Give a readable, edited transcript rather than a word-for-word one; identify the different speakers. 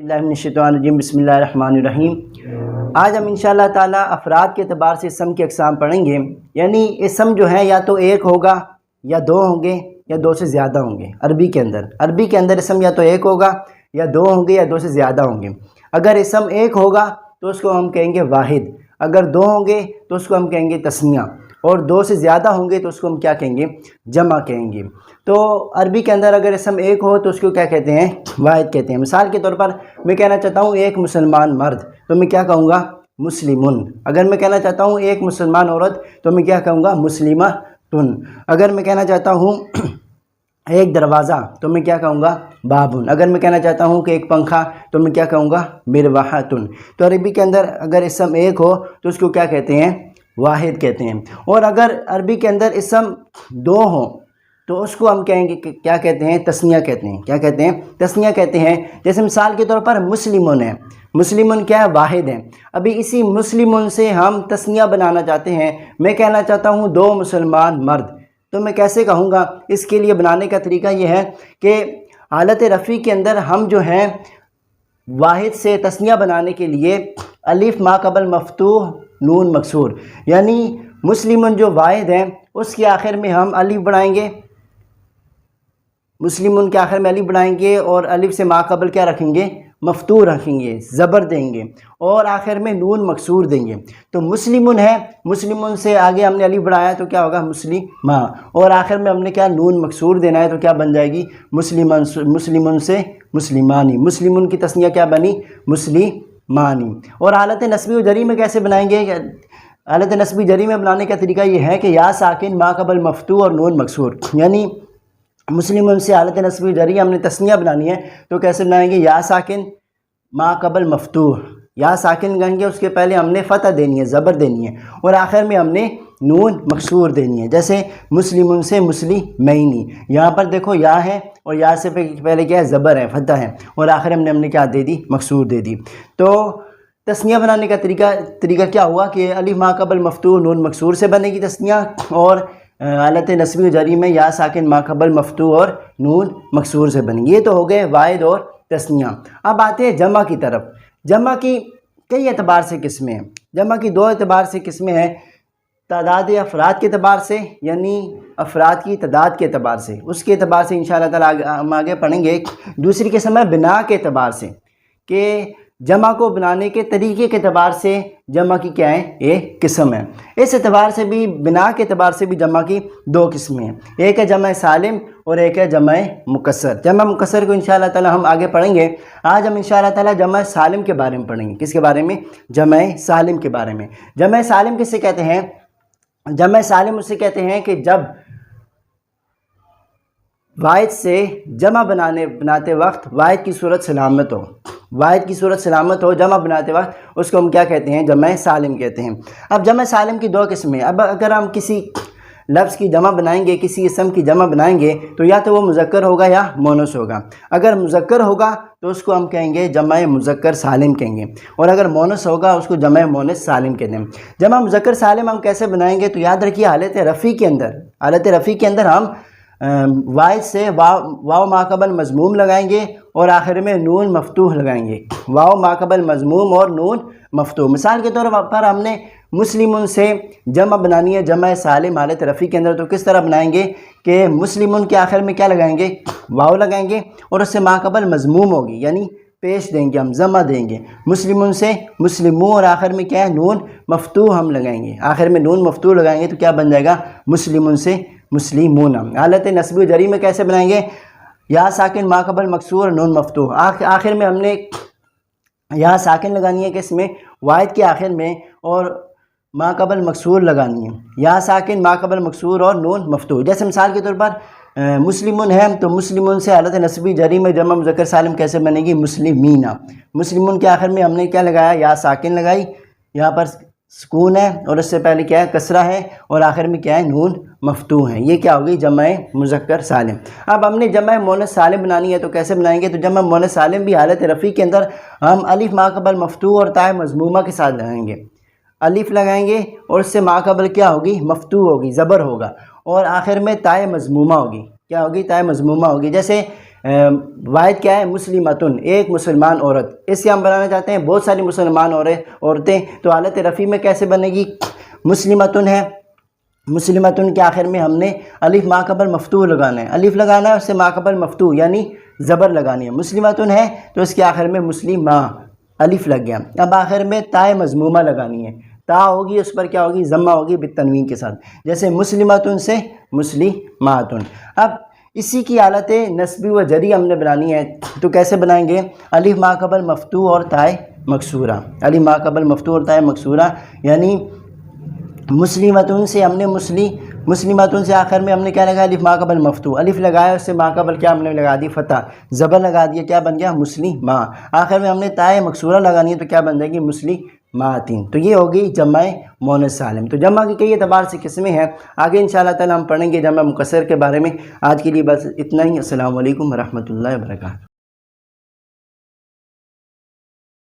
Speaker 1: बिस्मिल्लाहिर्रहमानिर्रहीम बिस्मिल्लाहिर्रहमानिर्रहीम। आज हम इंशाअल्लाह ताला अफराद के अतबार से इसम की अक़साम पढ़ेंगे। यानी इसम जो है या तो एक होगा या दो होंगे या दो से ज़्यादा होंगे। अरबी के अंदर इसम या तो एक होगा या दो होंगे या दो से ज़्यादा होंगे। अगर इसम एक होगा तो उसको हम कहेंगे वाहिद, अगर दो होंगे तो उसको हम कहेंगे तस्निया, और दो से ज़्यादा होंगे तो उसको हम क्या कहेंगे, जमा कहेंगे। तो अरबी के अंदर अगर इसम एक हो तो उसको क्या कहते हैं, वाहिद कहते हैं। मिसाल के तौर पर मैं कहना चाहता हूँ एक मुसलमान मर्द, तो मैं क्या कहूँगा, मुस्लिमुन। अगर मैं कहना चाहता हूँ एक मुसलमान औरत तो मैं क्या कहूँगा, मुस्लिमतुन। अगर मैं कहना चाहता हूँ एक दरवाज़ा तो मैं क्या कहूँगा, बाबुन। अगर मैं कहना चाहता हूँ कि एक पंखा तो मैं क्या कहूँगा, मिरवाहतुन। तो अरबी के अंदर अगर इसम एक हो तो उसको क्या कहते हैं, वाहिद कहते हैं। और अगर अरबी के अंदर इसम दो हो तो उसको हम कहेंगे कि क्या कहते हैं, तस्निया कहते हैं। क्या कहते हैं, तस्निया कहते हैं। जैसे मिसाल के तौर पर मुस्लिमुन है, मुस्लिमुन क्या है, वाहिद है। अभी इसी मुस्लिमुन से हम तस्निया बनाना चाहते हैं। मैं कहना चाहता हूँ दो मुसलमान मर्द, तो मैं कैसे कहूँगा, इसके लिए बनाने का तरीका यह है कि हालत रफ़ी के अंदर हम जो हैं वाहिद से तस्निया बनाने के लिए अलिफ मा कबल मफ्तूह नून मकसूर, यानी मुस्लिमुन जो वाहिद हैं उसके आखिर में हम अलिफ बढ़ाएंगे, मुस्लिमुन के आखिर में अलिफ बढ़ाएंगे और अलिफ से मा कबल क्या रखेंगे, मफ्तूह रखेंगे, ज़बर देंगे और आखिर में नून मकसूर देंगे। तो मुस्लिमुन है, मुस्लिमुन से आगे हमने अलिफ बढ़ाया तो क्या होगा, मुस्लिमा, और आखिर में हमने क्या, नून मकसूर देना है तो क्या बन जाएगी, मुस्लिमन। मुस्लिमुन से मुस्लिमानी, मुस्लिमुन की तस्निया क्या बनी, मुस्लिमानी। और हालत नस्बी व जरी में कैसे बनाएंगे, हालत नस्बी जरी में बनाने का तरीका ये है कि या साकिन मा कबल मफ्तूह और नून मकसूर, यानी मुस्लिमुन से हालत नस्बी जरी हमने तस्निया बनानी है तो कैसे बनाएंगे, या साकिन मा कबल मफ्तूह, या साकिन कहेंगे, उसके पहले हमने फ़तह देनी है, ज़बर देनी है, और आखिर में हमने नून मकसूर देनी है। जैसे मुस्लिमुन से मुस्लिमैनी, यहाँ पर देखो या है और या से पहले क्या है, ज़बर है, फ़तह है, और आखिर में हमने क्या दे दी, मकसूर दे दी। तो तस्निया बनाने का तरीका क्या हुआ कि अलिफ मा कबल मफ्तूह नून मकसूर से बनेगी तस्निया, और हालत नस्बी जरी में या साकिन मा कबल मफ्तूह और नून मकसूर से बनेगी। ये तो हो गए वाहिद और तस्निया। अब आते हैं जमा की तरफ। जमा की कई एतबार से किस्में हैं। जमा की दो एतबार से किस्में हैं, तादाद अफराद के अतबार से, यानी अफराद की तादाद के अतबार से, उसके अतबार से इंशाअल्लाह ताला हम आगे पढ़ेंगे। दूसरी किस्म है बिना के अतबार से, कि जमा को बनाने के तरीके के अतबार से जमा की क्या है, एक किस्म है। इस एतबार से भी, बिना के अतबार से भी जमा की दो किस्में हैं, एक है जमा सालिम और एक है जमा मुकस्सर। जमा मुकस्सर को इंशाअल्लाह ताला हम आगे पढ़ेंगे। आज हम इंशाअल्लाह ताला जमा सालिम के बारे में पढ़ेंगे। किसके बारे में, जमा सालिम के बारे में। जमा सालिम किसे कहते हैं, जमा सालिम उसे कहते हैं कि जब वाहिद से जमा बनाते वक्त वाहिद की सूरत सलामत हो, वाहिद की सूरत सलामत हो जमा बनाते वक्त, उसको हम क्या कहते हैं, जमा सालिम कहते हैं। अब जमा सालिम की दो किस्में। अब अगर हम किसी लफ्ज़ की जमा बनाएंगे, किसी इसम की जमा बनाएंगे, तो या तो वो मुज़क्कर होगा या मोनस होगा। अगर मुज़क्कर होगा तो उसको हम कहेंगे जमा मुज़क्कर सालिम कहेंगे, और अगर मोनस होगा उसको जमा मोनस सालिम कहते हैं। जमा मुज़क्कर सालिम हम कैसे बनाएंगे, तो याद रखिए हालत रफ़ी के अंदर, हालत रफ़ी के अंदर हम वाहिद से वाव माकबल मज़मूम लगाएंगे और आखिर में नून मफ्तूह लगाएंगे, वाव माकबल मज़मूम और नून मफ्तूह। मिसाल के तौर पर हमने मुस्लिमुन से जमा बनानी है, जमा सालिम हालत रफ़ी के अंदर, तो किस तरह बनाएंगे कि मुस्लिमुन के आखिर में क्या लगाएंगे, वाव लगाएंगे और उससे माकबल मज़मूम होगी, यानी पेश देंगे, हम जमा देंगे। मुस्लिमुन से मुस्लिमू और आखिर में क्या है, नून मफ्तूह हम लगाएंगे, आखिर में नून मफ्तूह लगाएंगे तो क्या बन जाएगा, मुस्लिमुन से मुस्लिमून। हालत नस्बी जरी में कैसे बनाएंगे, या साकिन मा कबल मकसूर नून मफ्तूह, आखिर में हमने या साकिन लगानी है कि इसमें वाहिद के आखिर में, और मा कबल मकसूर लगानी है, या साकिन मा कबल मकसूर और नून मफ्तूह। जैसे मिसाल के तौर पर मुस्लिमुन है तो मुस्लिमुन से हालत नस्बी जरी में जमा मुज़क्कर सालिम कैसे बनेगी, मुस्लिमीना। मुस्लिमुन के आखिर में हमने क्या लगाया, या साकिन लगाई, यहाँ पर सुकून है और उससे पहले क्या है, कसरा है, और आखिर में क्या है, नून मफ्तूह है। ये क्या होगी, जमा मुज़क्कर सालिम। अब हमने जमा मोनस सालिम बनानी है तो कैसे बनाएंगे, तो जमा मोनस सालिम भी हालत रफ़ी के अंदर हम अलिफ माकबल मफ्तूह और ताए मज़मूमा के साथ लगाएंगे, अलिफ लगाएंगे और उससे माकबल क्या होगी, मफ्तूह होगी, ज़बर होगा, और आखिर में ताए मज़मूमा होगी, क्या होगी, ताए मज़मूमा होगी। जैसे واحد کیا ہے؟ مسلمتن، ایک مسلمان عورت. اس سے ہم بنانا چاہتے ہیں بہت ساری مسلمان عورتیں، تو حالت رفیع میں کیسے بنے گی؟ مسلمتن ہے، مسلمتن کے آخر میں ہم نے الف ما قبل مفتوح لگانا ہے، الف لگانا ہے، اس سے ما قبل مفتوح یعنی زبر لگانی ہے. مسلمتن ہے تو اس کے آخر میں مسلمہ الف لگ گیا. اب آخر میں تائے مضمومہ لگانی ہے، تا ہوگی اس پر کیا ہوگی؟ ضمہ ہوگی بالتنوین کے ساتھ، جیسے مسلمتن سے مسلماتن. اب اسی کی حالت نسبی و جری ہم نے بنانی ہے، تو کیسے بنائیں گے؟ الف ما قبل مفتوح اور تائے مکسورہ، الف ما قبل مفتوح اور تائے مکسورہ، یعنی مسلمتن سے ہم نے مسلمتن سے آخر میں ہم نے کیا لگایا؟ الف ما قبل مفتوح، الف لگایا، اس سے ما قبل کیا ہم نے لگا دی؟ فتح، زبر لگا دیا، کیا بن گیا؟ مسلمہ. آخر میں ہم نے تائے مکسورہ لگانی ہے تو کیا بن جائے گی؟ مسلماتین. تو یہ ہوگی جمع مؤنث سالم. تو جمع کی کئی اعتبار سے قسمیں ہیں، آگے انشاءاللہ تعالی ہم پڑھیں گے جمع مکسر کے بارے میں. آج کے لیے بس اتنا ہی. السلام علیکم ورحمۃ اللہ وبرکاتہ.